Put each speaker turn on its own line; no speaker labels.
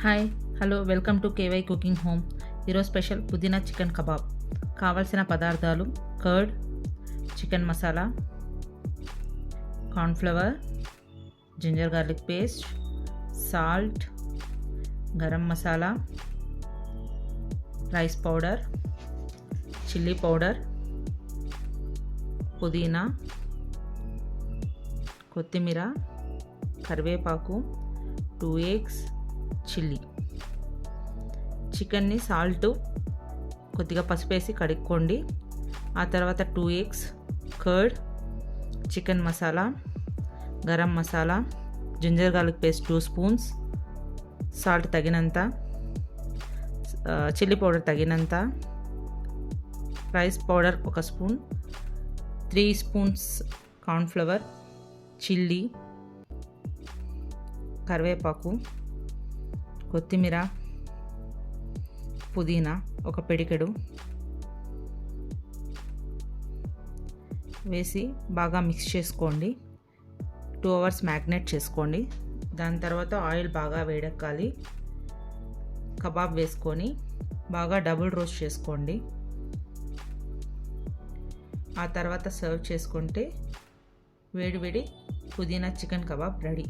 Hi hello welcome to KY cooking home. ఈరోజు special పుదీనా chicken kebab. కావాల్సిన పదార్థాలు: curd, chicken masala, cornflour, ginger garlic paste, salt, garam masala, rice powder, chilli powder, పుదీనా, కొత్తిమీర, కరివేపాకు, 2 eggs, చిల్లీ. చికెన్ని సాల్ట్, కొద్దిగా పసుపు వేసి కడుక్కోండి. ఆ తర్వాత 2 eggs, curd, chicken masala, garam masala, ginger garlic paste 2 spoons, salt తగినంత, చిల్లీ పౌడర్ తగినంత, rice powder 1 spoon, 3 spoons cornflour, chilli, కరివేపాకు, కొత్తిమీర, పుదీనా 1 పిడికెడు వేసి బాగా మిక్స్ చేసుకోండి. 2 hours మ్యాగ్నేట్ చేసుకోండి. దాని తర్వాత ఆయిల్ బాగా వేడెక్కాలి. కబాబ్ వేసుకొని బాగా డబుల్ రోస్ట్ చేసుకోండి. ఆ తర్వాత సర్వ్ చేసుకుంటే వేడి వేడి పుదీనా చికెన్ కబాబ్ రెడీ.